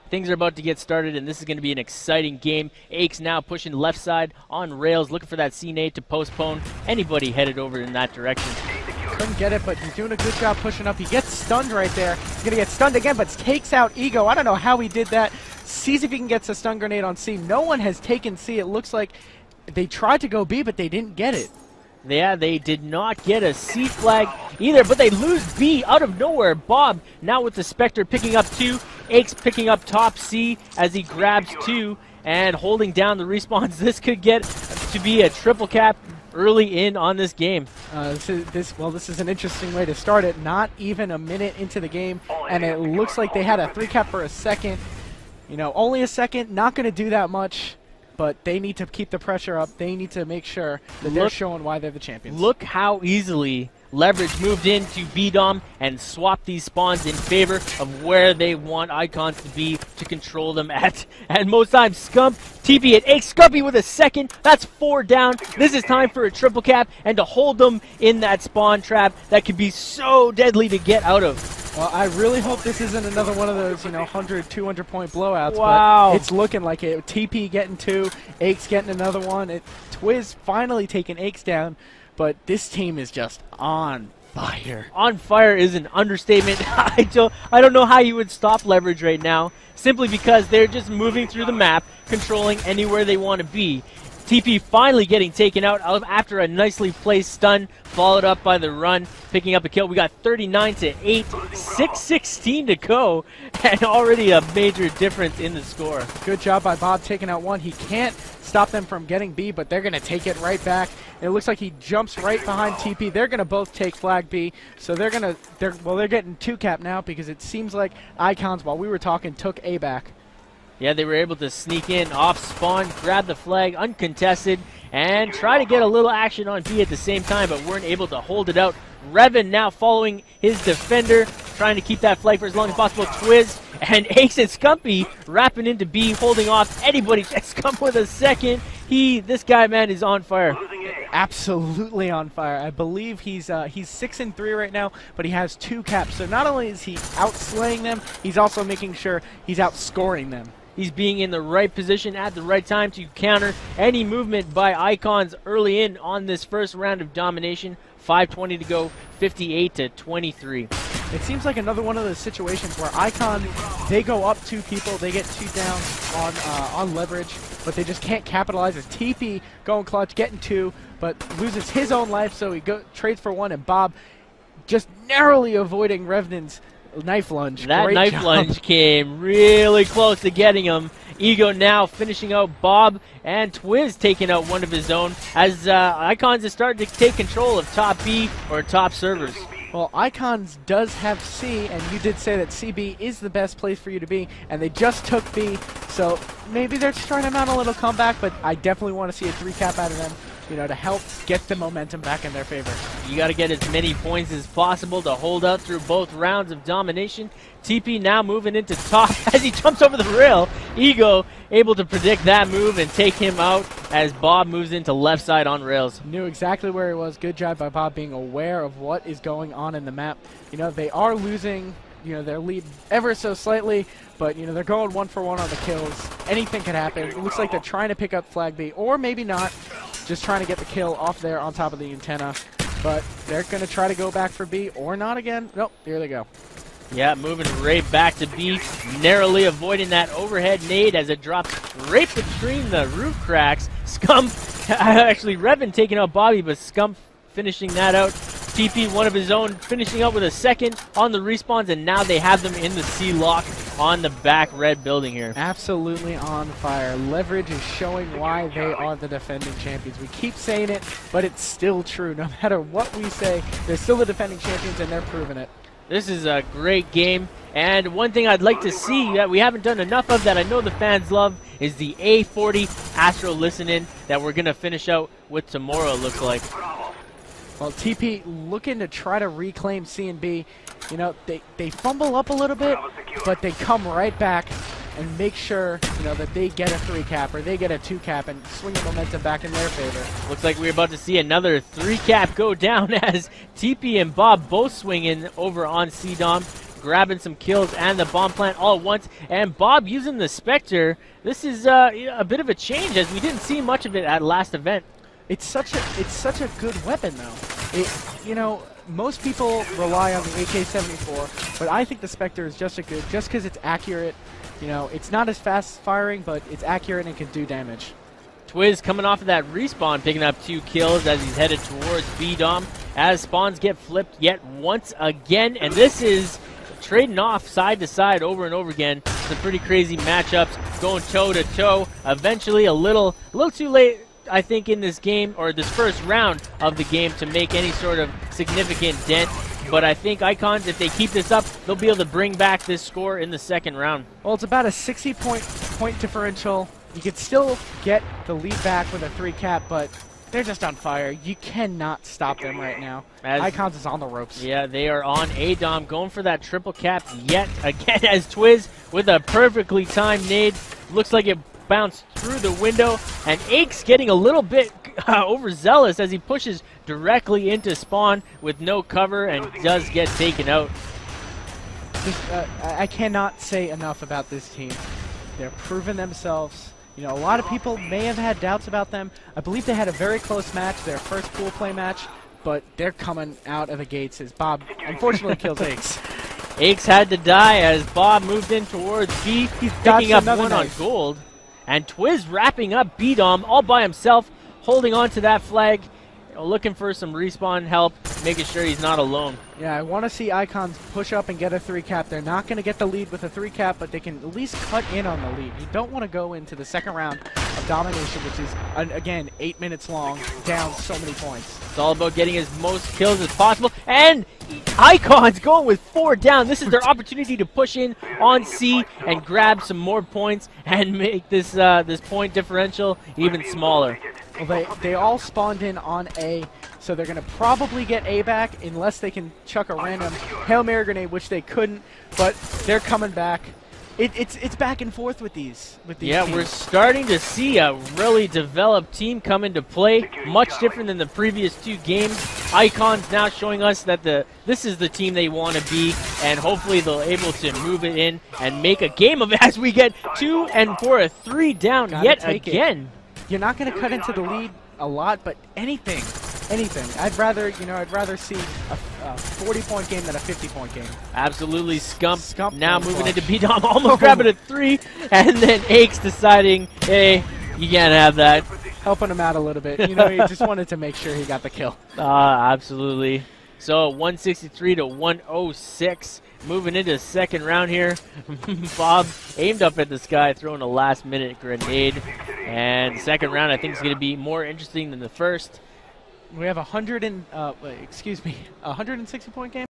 Things are about to get started, and this is going to be an exciting game. Aches now pushing left side on rails, looking for that C-nade to postpone anybody headed over in that direction. Couldn't get it, but he's doing a good job pushing up. He gets stunned right there. He's going to get stunned again, but takes out Ego. I don't know how he did that. Sees if he can get a stun grenade on C. No one has taken C. It looks like they tried to go B, but they didn't get it. Yeah, they did not get a C flag either, but they lose B out of nowhere. Bob now with the Spectre picking up 2. Aches picking up top C as he grabs 2 and holding down the respawns. This could get to be a triple cap early in on this game. This is an interesting way to start it. Not even a minute into the game, and it looks like they had a 3 cap for a second. You know, only a second, not going to do that much, but they need to keep the pressure up. They need to make sure that they're showing why they're the champions. Look how easily Leverage moved into B-Dom and swapped these spawns in favor of where they want Icons to be to control them at. And most times, Scump, TP at Aches, Scumpy with a second. That's 4 down. This is time for a triple cap and to hold them in that spawn trap that could be so deadly to get out of. Well, I really hope this isn't another one of those, 100, 200 point blowouts. Wow. But it's looking like it. TP getting 2, Aches getting another one. Twiz finally taking Aches down, but this team is just on fire. On fire is an understatement. I don't know how you would stop Leverage right now, simply because they're just moving through the map, controlling anywhere they want to be. TP finally getting taken out after a nicely placed stun, followed up by the run, picking up a kill. We got 39-8, 6:16 to go, and already a major difference in the score. Good job by Bob taking out 1. He can't stop them from getting B, but they're going to take it right back. It looks like he jumps right behind TP. They're going to both take flag B, so they're getting 2 cap now because it seems like Icons, while we were talking, took A back. Yeah, they were able to sneak in off spawn, grab the flag uncontested, and try to get a little action on B at the same time, but weren't able to hold it out. Revan now following his defender, trying to keep that flag for as long as possible. Twiz and Aches and Scumpy wrapping into B, holding off anybody. Scump with a second. This guy, man, is on fire. Absolutely on fire. I believe he's 6-3 right now, but he has 2 caps. So not only is he outslaying them, he's also making sure he's outscoring them. He's being in the right position at the right time to counter any movement by Icons early in on this first round of domination. 5:20 to go, 58-23. It seems like another one of those situations where Icon, they go up 2 people, they get 2 down on Leverage, but they just can't capitalize. As TP going clutch, getting 2, but loses his own life, so he trades for 1, and Bob just narrowly avoiding Revenant's knife lunge. That Great knife job. lunge came really close to getting him. Ego now finishing out Bob, and Twiz taking out one of his own as Icons is starting to take control of top B or top servers. Well, Icons does have C, and you did say that CB is the best place for you to be, and they just took B, so maybe they're just trying to mount a little comeback, but I definitely want to see a 3 cap out of them, to help get the momentum back in their favor. You got to get as many points as possible to hold out through both rounds of domination. TP now moving into top as he jumps over the rail. Ego able to predict that move and take him out as Bob moves into left side on rails. Knew exactly where he was. Good job by Bob being aware of what is going on in the map. They are losing their lead ever so slightly, but they're going 1 for 1 on the kills. Anything could happen. It looks like they're trying to pick up flag B, or maybe not. Just trying to get the kill off there on top of the antenna. But they're going to try to go back for B, or not again. Nope, here they go. Yeah, moving right back to B, narrowly avoiding that overhead nade as it drops right between the roof cracks. Scump, actually Revan taking out Bobby, but Scump finishing that out. TP, one of his own, finishing up with a second on the respawns, and now they have them in the C-lock on the back red building here. Absolutely on fire. Leverage is showing why they are the defending champions. We keep saying it, but it's still true. No matter what we say, they're still the defending champions, and they're proving it. This is a great game, and one thing I'd like to see that we haven't done enough of that I know the fans love is the A40 Astro Listen-In that we're going to finish out with tomorrow, it looks like. Well, TP looking to try to reclaim C and B. They fumble up a little bit, but they come right back and make sure, that they get a 3 cap or they get a 2 cap and swing the momentum back in their favor. Looks like we're about to see another 3 cap go down as TP and Bob both swinging over on C-Dom. grabbing some kills and the bomb plant all at once. And Bob using the Spectre. This is a bit of a change, as we didn't see much of it at last event. It's such a good weapon, though. Most people rely on the AK-74, but I think the Spectre is just because it's accurate. It's not as fast firing, but it's accurate and can do damage. Twiz coming off of that respawn, picking up 2 kills as he's headed towards B-Dom, as spawns get flipped yet once again, and this is trading off side to side over and over again. Some pretty crazy matchups, going toe to toe. Eventually, a little too late, I think, in this game, or this first round of the game, to make any sort of significant dent. But I think Icons, if they keep this up, they'll be able to bring back this score in the second round. Well, it's about a 60-point differential. You could still get the lead back with a 3-cap, but they're just on fire. You cannot stop them right now. Icons is on the ropes. Yeah, they are on A-Dom, going for that triple cap yet again, as Twiz with a perfectly timed nade. Looks like it bounced through the window, and Aches getting a little bit overzealous as he pushes directly into spawn with no cover and does get taken out. I cannot say enough about this team. They're proving themselves. A lot of people may have had doubts about them. I believe they had a very close match, their first pool play match, but they're coming out of the gates as Bob unfortunately kills Aches. Aches had to die as Bob moved in towards B. He's picking up one on gold. And Twiz wrapping up B-Dom all by himself, holding on to that flag, looking for some respawn help, making sure he's not alone. Yeah, I want to see Icons push up and get a 3-cap. They're not going to get the lead with a 3-cap, but they can at least cut in on the lead. You don't want to go into the second round of domination, which is, again, 8 minutes long, down so many points. It's all about getting as most kills as possible, and Icons going with 4 down. This is their opportunity to push in on C and grab some more points and make this this point differential even smaller. Well, they all spawned in on A, so they're going to probably get A back unless they can chuck a random Hail Mary grenade, which they couldn't, but they're coming back. It's back and forth with these yeah, teams. We're starting to see a really developed team come into play, much different than the previous 2 games. Icons now showing us that this is the team they want to be, and hopefully they'll able to move it in and make a game of it as we get 2 and for a 3 down yet again. You're not going to cut into the lead a lot, but anything. I'd rather see a 40-point game than a 50-point game. Absolutely, Scump now moving clutch. into B-Dom, almost grabbing a 3, and then Aches deciding, hey, you can't have that. Helping him out a little bit. He just wanted to make sure he got the kill. Absolutely. So 163 to 106. Moving into the second round here. Bob aimed up at the sky, throwing a last-minute grenade. And the second round, I think, is going to be more interesting than the first. We have a 160-point game.